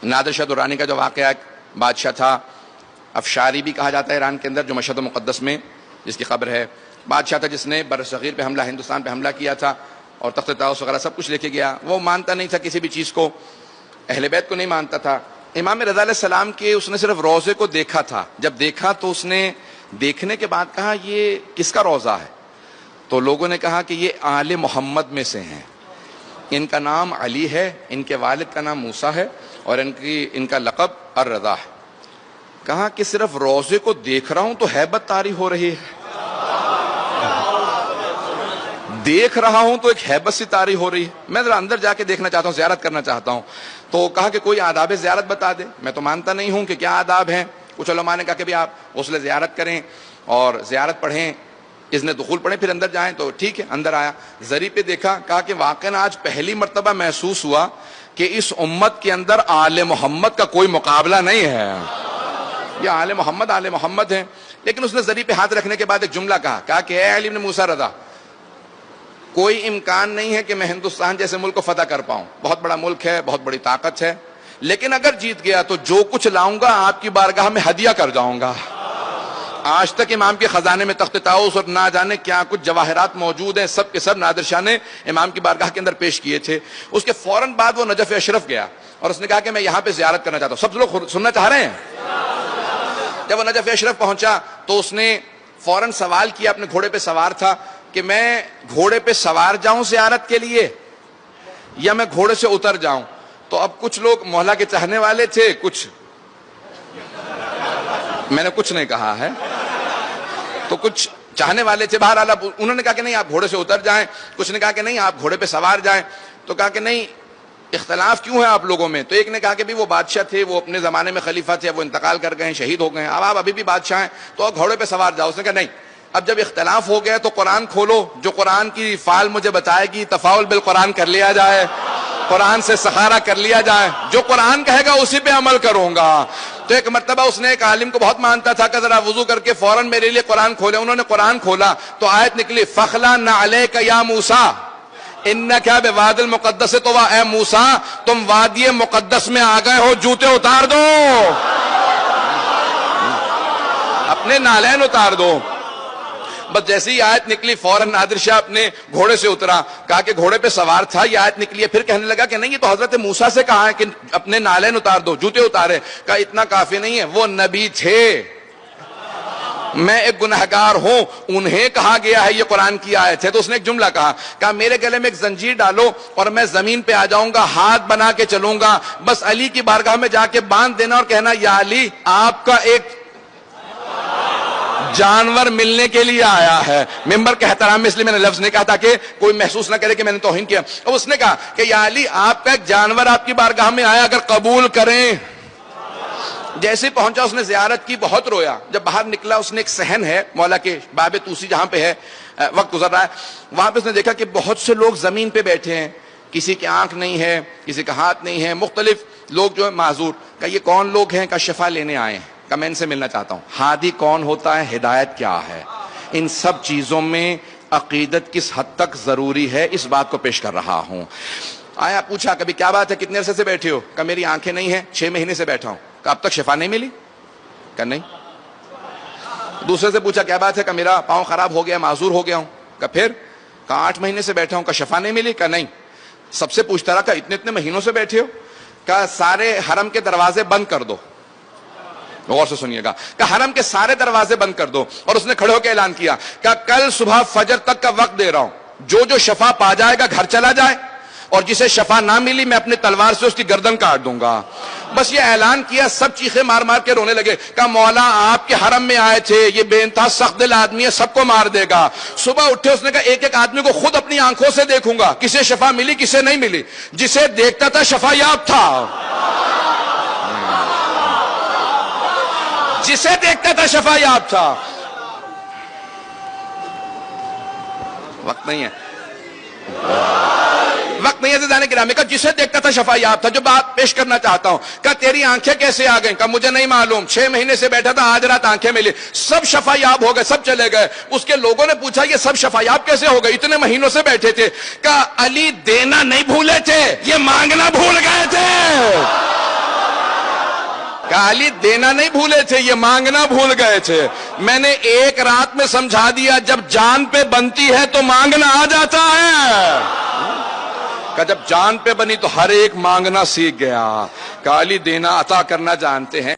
نادر شاہ درانی کا جو واقعہ بادشاہ تھا، افشاری بھی کہا جاتا ہے ایران کے اندر، جو مشہد مقدس میں جس کی خبر ہے، بادشاہ تھا جس نے برصغیر پہ حملہ، ہندوستان پہ حملہ کیا تھا اور تخت طاؤس وغیرہ سب کچھ لے کے گیا. وہ مانتا نہیں تھا کسی بھی چیز کو، اہل بیت کو نہیں مانتا تھا. امام رضا علیہ السلام کے اس نے صرف روضے کو دیکھا تھا. جب دیکھا تو اس نے دیکھنے کے بعد کہا یہ کس کا روضہ ہے؟ تو لوگوں نے کہا کہ یہ آل محمد میں سے ہیں، ان کا نام علی ہے، ان کے والد کا نام موسیٰ ہے اور ان کا لقب الرضا ہے. کہا کہ صرف روضے کو دیکھ رہا ہوں تو ہیبت طاری ہو رہی ہے، دیکھ رہا ہوں تو ایک ہیبت سی طاری ہو رہی ہے، میں ذرا اندر جا کے دیکھنا چاہتا ہوں، زیارت کرنا چاہتا ہوں. تو کہا کہ کوئی آداب زیارت بتا دے. میں تو مانتا نہیں ہوں کہ کیا آداب ہیں. کچھ علماء نے کہا کہ بھی آپ غسل زیارت کریں اور زیارت پڑھیں، اذن دخول پڑھیں، پھر اندر جائیں. تو ٹھیک ہے، اندر آیا، زری پہ دیکھا، کہا کہ واقعاً آج پہلی مرتبہ محسوس ہوا کہ اس امت کے اندر آل محمد کا کوئی مقابلہ نہیں ہے. یہ آل محمد ہیں. لیکن اس نے زری پہ ہاتھ رکھنے کے بعد ایک جملہ کہا کہ اے علی بن موسیٰ رضا، کوئی امکان نہیں ہے کہ میں ہندوستان جیسے ملک کو فتح کر پاؤں، بہت بڑا ملک ہے، بہت بڑی طاقت ہے، لیکن اگر جیت گیا تو جو کچھ لاؤں گا آپ کی بارگاہ میں ہدیہ کر جاؤں گا. آج تک امام کے خزانے میں تخت طاؤس اور نہ جانے کیا کچھ جواہرات موجود ہیں، سب کے سب نادر شاہ نے امام کی بارگاہ کے اندر پیش کیے تھے. اس کے فوراً بعد وہ نجف اشرف گیا اور اس نے کہا کہ میں یہاں پہ زیارت کرنا چاہتا ہوں. سب لوگ سننا چاہ رہے ہیں؟ جب وہ نجف اشرف پہنچا تو اس نے فوراً سوال کیا، اپنے گھوڑے پہ سوار تھا، کہ میں گھوڑے پہ سوار جاؤں زیارت کے لیے یا میں گھوڑے سے اتر جاؤں؟ تو اب کچھ لوگ مولا کے چاہنے والے تھے، کچھ میں نے کچھ نہیں کہا ہے، تو کچھ چاہنے والے تھے. بہرحال انہوں نے کہا کہ نہیں آپ گھوڑے سے اتر جائیں، کچھ نے کہا کہ نہیں آپ گھوڑے پہ سوار جائیں. تو کہا کہ نہیں، اختلاف کیوں ہے آپ لوگوں میں؟ تو ایک نے کہا کہ بھی وہ بادشاہ تھے، وہ اپنے زمانے میں خلیفہ تھے، وہ انتقال کر گئے ہیں، شہید ہو گئے ہیں، اب آپ ابھی بھی بادشاہ ہیں تو گھوڑے پہ سوار جاؤ. اس نے کہا نہیں، اب جب اختلاف ہو گیا تو قرآن کھولو، جو قرآن کی فعال مجھے بتائے گی، تفاعل بالقرآن کر لیا جائے، قرآن سے سخارا کر لیا جائے، جو قرآن کہے گا اسی پہ عمل کروں گا. تو ایک مرتبہ اس نے ایک عالم کو بہت مانتا تھا کہ ذرا وضو کر کے فوراً میرے لیے قرآن کھولے. انہوں نے قرآن کھولا تو آیت نکلی، فَخْلَعْ نَعْلَيْكَ يَا مُوسَىٰ اِنَّكَ بِوَادِ الْمُقَدَّسِ طُوَىٰ. اے موسیٰ تم وادی مقدس میں آ گئے ہو، جوتے اتار دو، اپنے نالین اتار دو. بس جیسے ہی آیت نکلی فوراً نادر شاہ اپنے گھوڑے سے اترا. کہا کہ گھوڑے پہ سوار تھا، یہ آیت نکلی ہے. پھر کہنے لگا کہ نہیں، یہ تو حضرت موسیٰ سے کہا ہے کہ اپنے نالین اتار دو، جوتے اتارے. کہا اتنا کافی نہیں ہے، وہ نبی تھے، میں ایک گنہگار ہوں، انہیں کہا گیا ہے یہ قرآن کی آیت ہے. تو اس نے ایک جملہ کہا میرے گلے میں ایک زنجیر ڈالو اور میں زمین پہ آ جاؤں گا، ہاتھ بنا کے چلوں گا، بس علی کی بارگاہ میں جا کے باندھ دینا اور کہنا یا علی آپ کا ایک جانور ملنے کے لیے آیا ہے. ممبر کے احترام میں اس لیے میں نے لفظ نہیں کہا تاکہ کوئی محسوس نہ کرے کہ میں نے توہین کیا. اب اس نے کہا کہ یا علی آپ کا ایک جانور آپ کی بارگاہ میں آیا، اگر قبول کریں. جیسے پہنچا اس نے زیارت کی، بہت رویا. جب باہر نکلا اس نے ایک صحن ہے مولا کے باب توسی جہاں پہ ہے وقت گزر رہا ہے، وہاں پہ اس نے دیکھا کہ بہت سے لوگ زمین پہ بیٹھے ہیں، کسی کی آنکھ نہیں ہے، کسی کا ہاتھ نہیں ہے، مختلف لوگ جو ہے معذور. کہ یہ کون لوگ ہیں؟ کہ شفا لینے آئے ہیں. کہ میں ان سے ملنا چاہتا ہوں. ہادی کون ہوتا ہے؟ ہدایت کیا ہے؟ ان سب چیزوں میں عقیدت کس حد تک ضروری ہے، اس بات کو پیش کر رہا ہوں. آیا پوچھا کبھی کیا بات ہے، کتنے عرصے سے بیٹھے ہو؟ کہ میری آنکھیں نہیں ہیں، 6 مہینے سے بیٹھا ہوں. کہ اب تک شفا نہیں ملی؟ کہ نہیں. دوسرے سے پوچھا کیا بات ہے؟ کہ میرا پاؤں خراب ہو گیا، معذور ہو گیا ہوں. کہ پھر؟ کہ 8 مہینے سے بیٹھا ہوں. کہ شفا نہیں ملی؟ کہ نہیں. سب سے پوچھتا رہا کہ اتنے مہینوں سے بیٹھے ہو؟ کہ سارے حرم کے دروازے بند کر دو. غور سے سنیے گا. کہ حرم کے سارے دروازے بند کر دو. اور اس نے کھڑے ہو کے اعلان کیا کہ کل صبح فجر تک کا وقت دے رہا ہوں، جو شفا پا جائے گا گھر چلا جائے، اور جسے شفا نہ ملی میں اپنی تلوار سے اس کی گردن کاٹ دوں گا. بس یہ اعلان کیا، سب چیخے مار مار کے رونے لگے. کہ مولا آپ کے حرم میں آئے تھے، یہ بے انتہا سخت دل آدمی ہے، سب کو مار دے گا. صبح اٹھے اس نے کہا ایک ایک آدمی کو خود اپنی آنکھوں سے دیکھوں گا، کسے شفا ملی کسے نہیں ملی. جسے دیکھتا تھا شفا یاب تھا، جسے دیکھتا تھا شفا یاب تھا. وقت نہیں ہے زیادہ گرامی. کا جسے دیکھتا تھا شفا یاب تھا. جو بات پیش کرنا چاہتا ہوں کہ تیری آنکھیں کیسے آ گئیں؟ کہ مجھے نہیں معلوم، 6 مہینے سے بیٹھا تھا، آج رات آنکھیں ملی. سب شفا یاب ہو گئے، سب چلے گئے. اس کے لوگوں نے پوچھا یہ سب شفا یاب کیسے ہو گئے؟ اتنے مہینوں سے بیٹھے تھے. کہ علی دینا نہیں بھولے تھے، یہ مانگنا بھول گئے تھے. علی دینا نہیں بھولے تھے، یہ مانگنا بھول گئے تھے. میں نے ایک رات میں سمجھا دیا جب جان پہ بنتی ہے تو مانگنا آ جاتا ہے. کہ جب جان پہ بنی تو ہر ایک مانگنا سیکھ گیا. کہ علی دینا عطا کرنا جانتے ہیں.